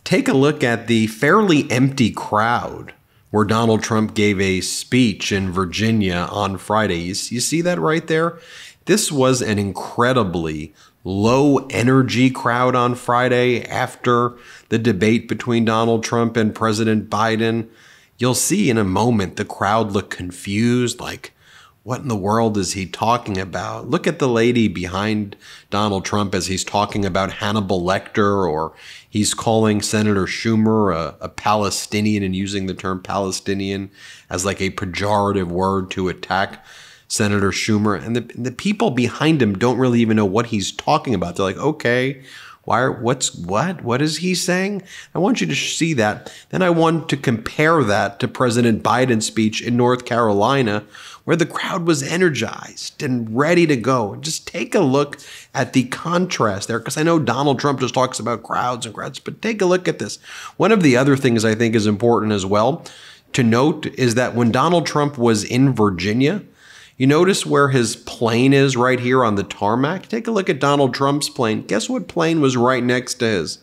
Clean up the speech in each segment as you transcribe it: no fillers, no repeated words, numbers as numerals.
Take a look at the fairly empty crowd where Donald Trump gave a speech in Virginia on Friday. You see that right there? This was an incredibly low energy crowd on Friday after the debate between Donald Trump and President Biden. You'll see in a moment the crowd look confused, like, what in the world is he talking about? Look at the lady behind Donald Trump as he's talking about Hannibal Lecter, or he's calling Senator Schumer a Palestinian and using the term Palestinian as like a pejorative word to attack Senator Schumer. And the people behind him don't really even know what he's talking about. They're like, okay, what is he saying? I want you to see that. Then I want to compare that to President Biden's speech in North Carolina, where the crowd was energized and ready to go. Just take a look at the contrast there, because I know Donald Trump just talks about crowds and crowds, but take a look at this. One of the other things I think is important as well to note is that when Donald Trump was in Virginia, you notice where his plane is right here on the tarmac? Take a look at Donald Trump's plane. Guess what plane was right next to his?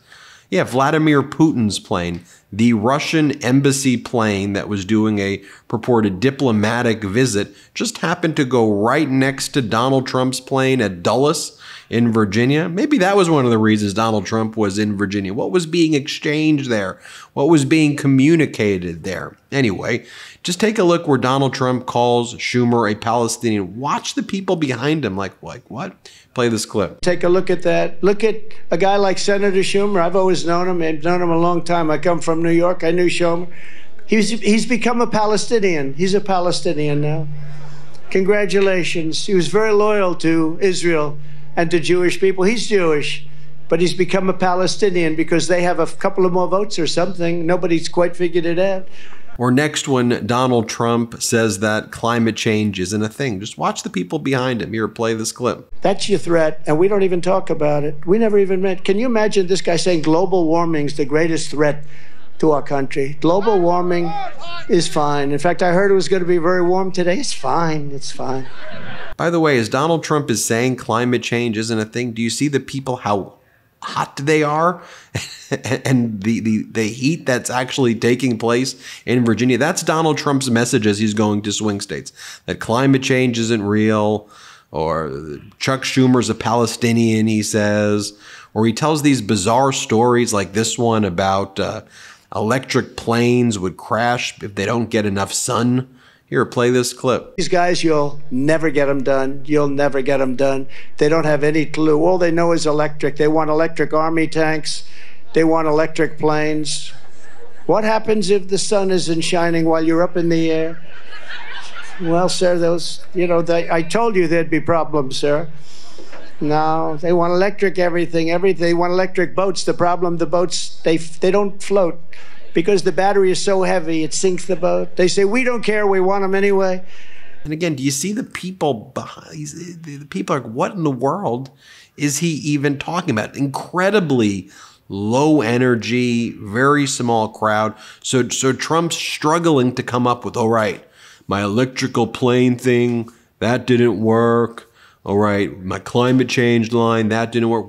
Yeah, Vladimir Putin's plane, the Russian embassy plane that was doing a purported diplomatic visit, just happened to go right next to Donald Trump's plane at Dulles in Virginia. Maybe that was one of the reasons Donald Trump was in Virginia. What was being exchanged there? What was being communicated there? Anyway, just take a look where Donald Trump calls Schumer a Palestinian. Watch the people behind him like what? Play this clip. Take a look at that. Look at a guy like Senator Schumer. I've always known him. I've known him a long time. I come from New York. I knew Schumer. He's become a Palestinian. He's a Palestinian now. Congratulations. He was very loyal to Israel and to Jewish people. He's Jewish, but he's become a Palestinian because they have a couple of more votes or something. Nobody's quite figured it out. Or next, when Donald Trump says that climate change isn't a thing. Just watch the people behind him. Here, play this clip. That's your threat, and we don't even talk about it. We never even met. Can you imagine this guy saying global warming is the greatest threat to our country? Global warming is fine. In fact, I heard it was going to be very warm today. It's fine. It's fine. By the way, as Donald Trump is saying climate change isn't a thing, do you see the people, how hot they are and the heat that's actually taking place in Virginia? That's Donald Trump's message as he's going to swing states, that climate change isn't real, or Chuck Schumer's a Palestinian, he says, or he tells these bizarre stories like this one about electric planes would crash if they don't get enough sun. Here, play this clip. These guys, you'll never get them done. You'll never get them done. They don't have any clue. All they know is electric. They want electric army tanks. They want electric planes. What happens if the sun isn't shining while you're up in the air? Well, sir, I told you there'd be problems, sir. No, they want electric everything. They want electric boats. The problem, the boats, they don't float. Because the battery is so heavy, it sinks the boat. They say, we don't care, we want them anyway. And again, do you see the people behind? The people are like, what in the world is he even talking about? Incredibly low energy, very small crowd. So Trump's struggling to come up with, all right, my electrical plane thing, that didn't work. All right, my climate change line, that didn't work.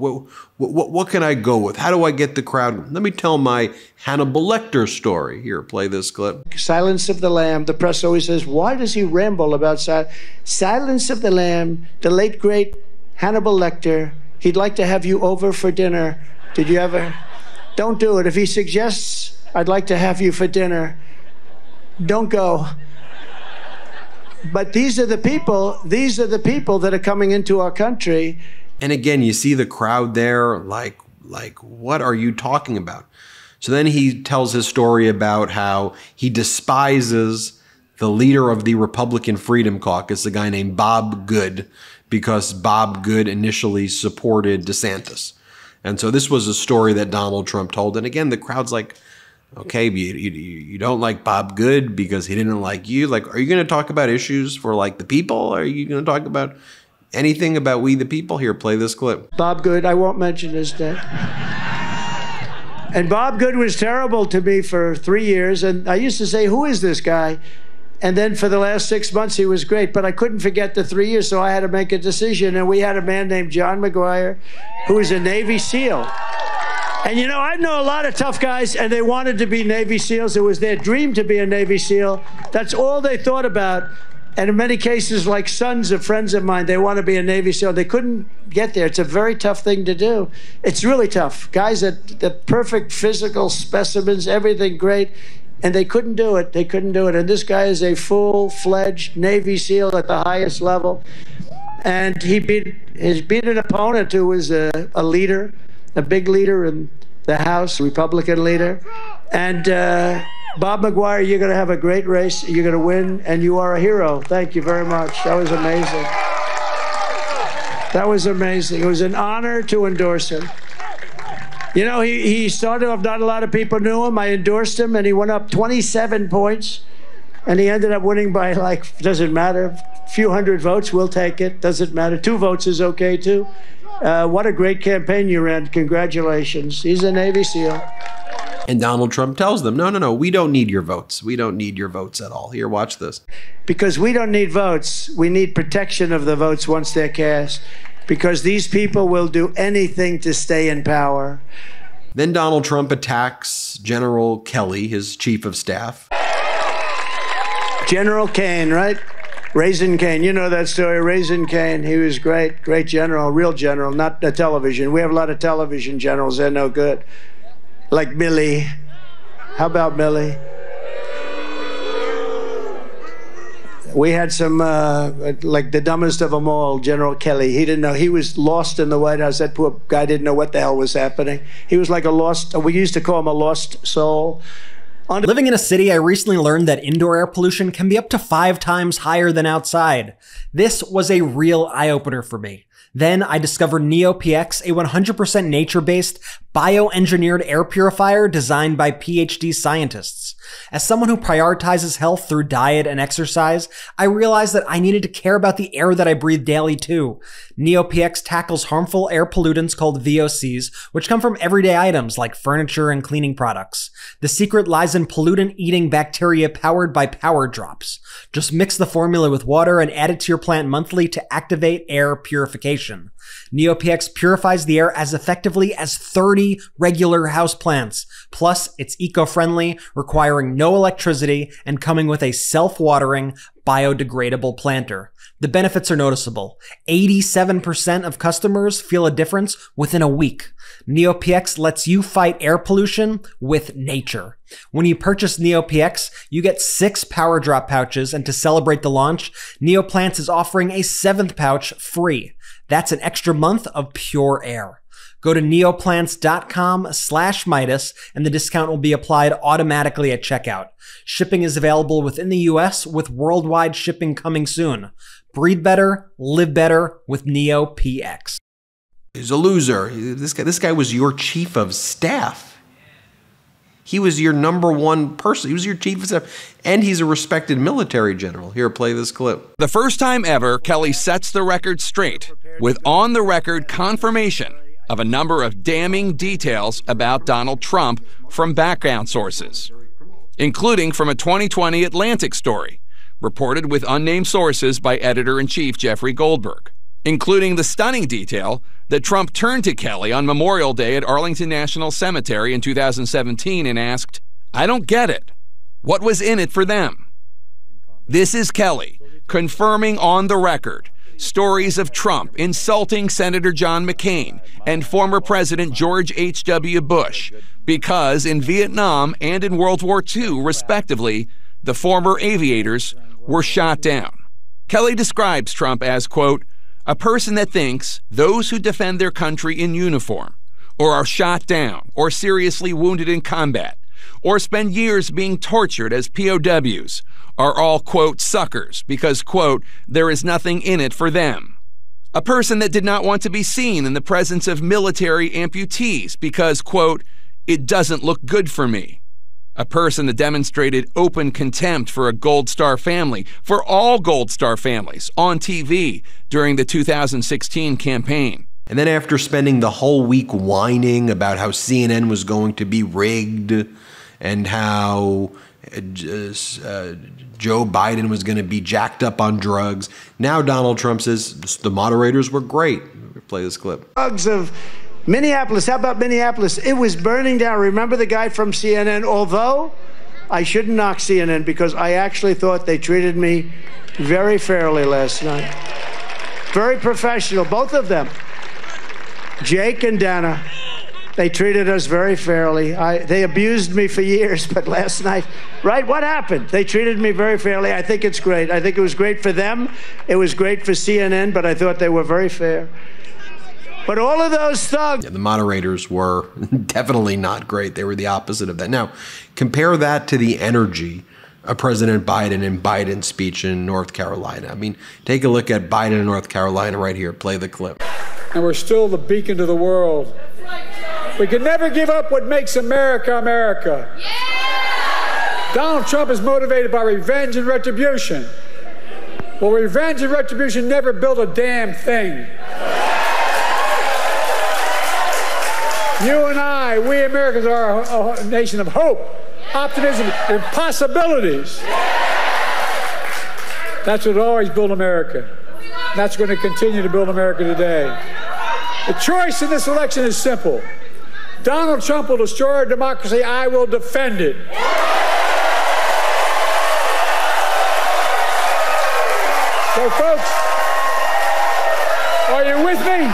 What can I go with? How do I get the crowd? Let me tell my Hannibal Lecter story. Here, play this clip. Silence of the Lamb. The press always says, why does he ramble about Silence of the Lamb, the late, great Hannibal Lecter. He'd like to have you over for dinner. Did you ever? Don't do it. If he suggests, I'd like to have you for dinner, don't go. But these are the people that are coming into our country. And again, you see the crowd there, like, what are you talking about? So then he tells his story about how he despises the leader of the Republican Freedom Caucus, a guy named Bob Good, because Bob Good initially supported DeSantis. And so this was a story that Donald Trump told. And again, the crowd's like, okay, you don't like Bob Good because he didn't like you. Like, are you going to talk about issues for like the people? Are you going to talk about anything about we the people? Here, play this clip. Bob Good, I won't mention his name. And Bob Good was terrible to me for 3 years. And I used to say, who is this guy? And then for the last 6 months, he was great. But I couldn't forget the 3 years, so I had to make a decision. And we had a man named John McGuire, who was a Navy SEAL. And you know, I know a lot of tough guys, and they wanted to be Navy SEALs. It was their dream to be a Navy SEAL. That's all they thought about. And in many cases, like sons of friends of mine, they want to be a Navy SEAL. They couldn't get there. It's a very tough thing to do. It's really tough. Guys that the perfect physical specimens, everything great, and they couldn't do it. They couldn't do it. And this guy is a full-fledged Navy SEAL at the highest level. And he beat an opponent who was a leader, a big leader in the House, Republican leader. And Bob McGuire, you're going to have a great race. You're going to win, and you are a hero. Thank you very much. That was amazing. That was amazing. It was an honor to endorse him. You know, he started off, not a lot of people knew him. I endorsed him, and he went up 27 points. And he ended up winning by, like, doesn't matter, a few hundred votes. We'll take it. Doesn't matter. 2 votes is okay, too. What a great campaign you ran. Congratulations. He's a Navy SEAL. And Donald Trump tells them, no, we don't need your votes. We don't need your votes at all. Here, watch this. Because we don't need votes. We need protection of the votes once they're cast. Because these people will do anything to stay in power. Then Donald Trump attacks General Kelly, his chief of staff. General Kane, right? Raisin Kane. You know that story, Raisin Kane. He was great, great general, real general, not a television. We have a lot of television generals. They're no good. Like Milley. How about Milley? We had some, like the dumbest of them all, General Kelly. He didn't know. He was lost in the White House. That poor guy didn't know what the hell was happening. He was like a lost, we used to call him a lost soul. Living in a city, I recently learned that indoor air pollution can be up to 5 times higher than outside. This was a real eye-opener for me. Then I discovered NeoPX, a 100% nature-based, bioengineered air purifier designed by PhD scientists. As someone who prioritizes health through diet and exercise, I realized that I needed to care about the air that I breathe daily too. NeoPX tackles harmful air pollutants called VOCs, which come from everyday items like furniture and cleaning products. The secret lies in pollutant-eating bacteria powered by power drops. Just mix the formula with water and add it to your plant monthly to activate air purification. NeoPX purifies the air as effectively as 30 regular houseplants. Plus, it's eco-friendly, requiring no electricity, and coming with a self-watering, biodegradable planter. The benefits are noticeable. 87% of customers feel a difference within a week. NeoPX lets you fight air pollution with nature. When you purchase NeoPX, you get 6 power drop pouches, and to celebrate the launch, Neoplants is offering a 7th pouch free. That's an extra month of pure air. Go to neoplants.com/Meidas and the discount will be applied automatically at checkout. Shipping is available within the US with worldwide shipping coming soon. Breathe better, live better with NeoPX. He's a loser. This guy was your chief of staff. He was your #1 person. He was your chief of staff. And he's a respected military general. Here, play this clip. The first time ever, Kelly sets the record straight with on-the-record confirmation of a number of damning details about Donald Trump from background sources, including from a 2020 Atlantic story reported with unnamed sources by editor-in-chief Jeffrey Goldberg, including the stunning detail that Trump turned to Kelly on Memorial Day at Arlington National Cemetery in 2017 and asked, "I don't get it. What was in it for them?" This is Kelly confirming on the record stories of Trump insulting Senator John McCain and former President George H.W. Bush because in Vietnam and in World War II, respectively, the former aviators were shot down. Kelly describes Trump as, quote, "a person that thinks those who defend their country in uniform or are shot down or seriously wounded in combat or spend years being tortured as POWs are all, quote, suckers because, quote, there is nothing in it for them. A person that did not want to be seen in the presence of military amputees because, quote, it doesn't look good for me. A person that demonstrated open contempt for a Gold Star family, for all Gold Star families, on TV during the 2016 campaign. And then after spending the whole week whining about how CNN was going to be rigged and how Joe Biden was going to be jacked up on drugs, now Donald Trump says the moderators were great. Play this clip. Drugs of Minneapolis, how about Minneapolis? It was burning down. Remember the guy from CNN? Although I shouldn't knock CNN because I actually thought they treated me very fairly last night. Very professional, both of them. Jake and Dana, they treated us very fairly. They abused me for years, but last night, right, what happened? They treated me very fairly. I think it's great. I think it was great for them. It was great for CNN, but I thought they were very fair. But all of those thugs... Yeah, the moderators were definitely not great. They were the opposite of that. Now, compare that to the energy of President Biden and Biden's speech in North Carolina. I mean, take a look at Biden in North Carolina right here. Play the clip. And we're still the beacon to the world. We can never give up what makes America, America. Donald Trump is motivated by revenge and retribution. Well, revenge and retribution never built a damn thing. You and I, we Americans are a nation of hope, optimism, and possibilities. That's what always built America. That's going to continue to build America today. The choice in this election is simple. Donald Trump will destroy our democracy. I will defend it. So, folks, are you with me?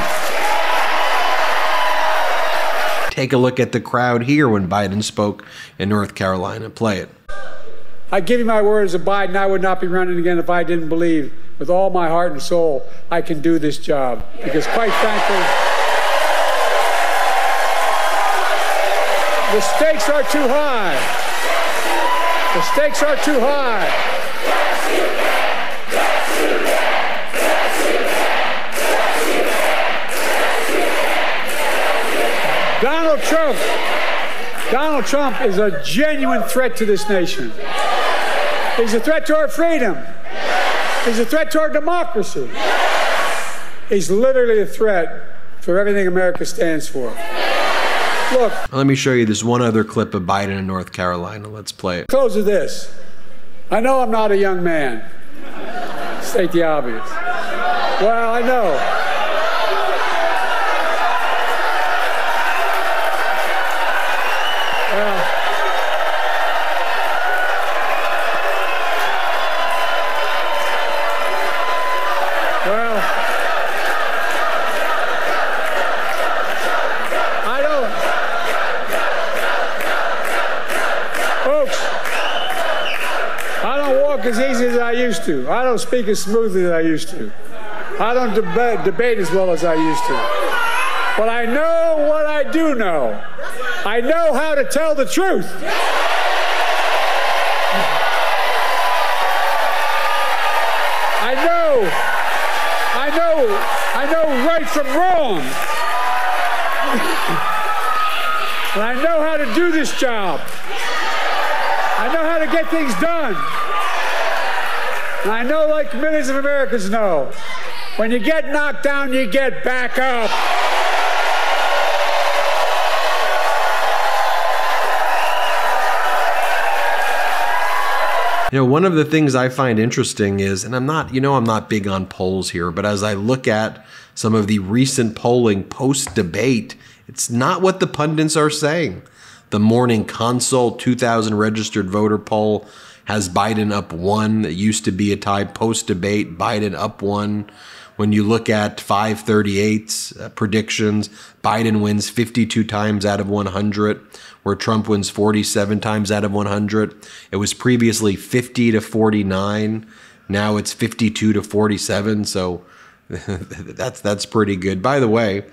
Take a look at the crowd here when Biden spoke in North Carolina. Play it. I give you my word as a Biden, I would not be running again if I didn't believe with all my heart and soul I can do this job. Because quite frankly, the stakes are too high. The stakes are too high. Donald Trump is a genuine threat to this nation. He's a threat to our freedom. He's a threat to our democracy. He's literally a threat for everything America stands for. Look. Let me show you this one other clip of Biden in North Carolina. Let's play it. Close with this. I know I'm not a young man. State the obvious. Well, I know. As easy as I used to. I don't speak as smoothly as I used to. I don't debate as well as I used to. But I know what I do know. I know how to tell the truth. I know right from wrong. And I know how to do this job. I know how to get things done. And I know, like millions of Americans know, when you get knocked down, you get back up. You know, one of the things I find interesting is, and I'm not big on polls here, but as I look at some of the recent polling post-debate, it's not what the pundits are saying. The Morning Consult 2000 registered voter poll has Biden up 1. It used to be a tie post-debate. Biden up 1. When you look at 538's predictions, Biden wins 52 times out of 100, where Trump wins 47 times out of 100. It was previously 50 to 49. Now it's 52 to 47. So that's pretty good. By the way,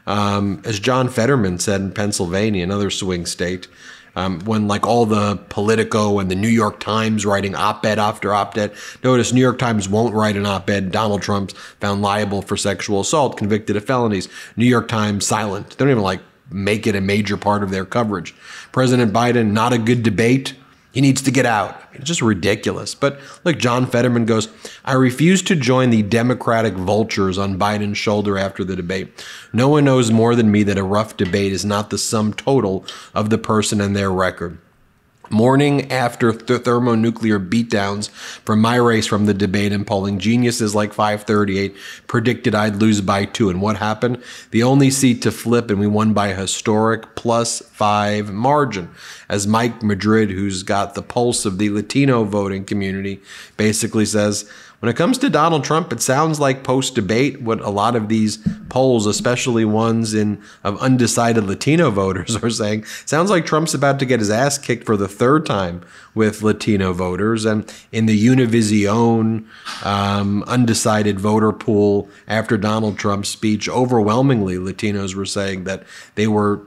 as John Fetterman said in Pennsylvania, another swing state, when like all the Politico and the New York Times writing op-ed after op-ed. Notice New York Times won't write an op-ed. Donald Trump's found liable for sexual assault, convicted of felonies. New York Times silent. They don't even make it a major part of their coverage. President Biden, not a good debate. He needs to get out. It's just ridiculous. But look, John Fetterman goes, I refuse to join the Democratic vultures on Biden's shoulder after the debate. No one knows more than me that a rough debate is not the sum total of the person and their record. Morning after thermonuclear beatdowns from my race from the debate and polling, geniuses like 538 predicted I'd lose by 2. And what happened? The only seat to flip, and we won by a historic +5 margin. As Mike Madrid, who's got the pulse of the Latino voting community, basically says, when it comes to Donald Trump, it sounds like post-debate what a lot of these polls, especially ones of undecided Latino voters, are saying. Sounds like Trump's about to get his ass kicked for the 3rd time with Latino voters. And in the Univision undecided voter pool after Donald Trump's speech, overwhelmingly Latinos were saying that they were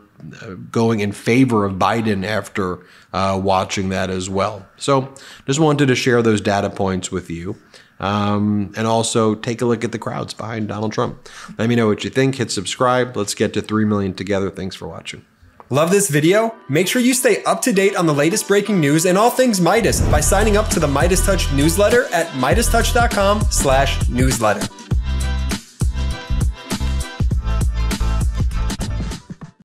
going in favor of Biden after watching that as well. So just wanted to share those data points with you. And also take a look at the crowds behind Donald Trump. Let me know what you think. Hit subscribe. Let's get to 3 million together. Thanks for watching. Love this video? Make sure you stay up to date on the latest breaking news and all things Midas by signing up to the MeidasTouch newsletter at MeidasTouch.com/newsletter.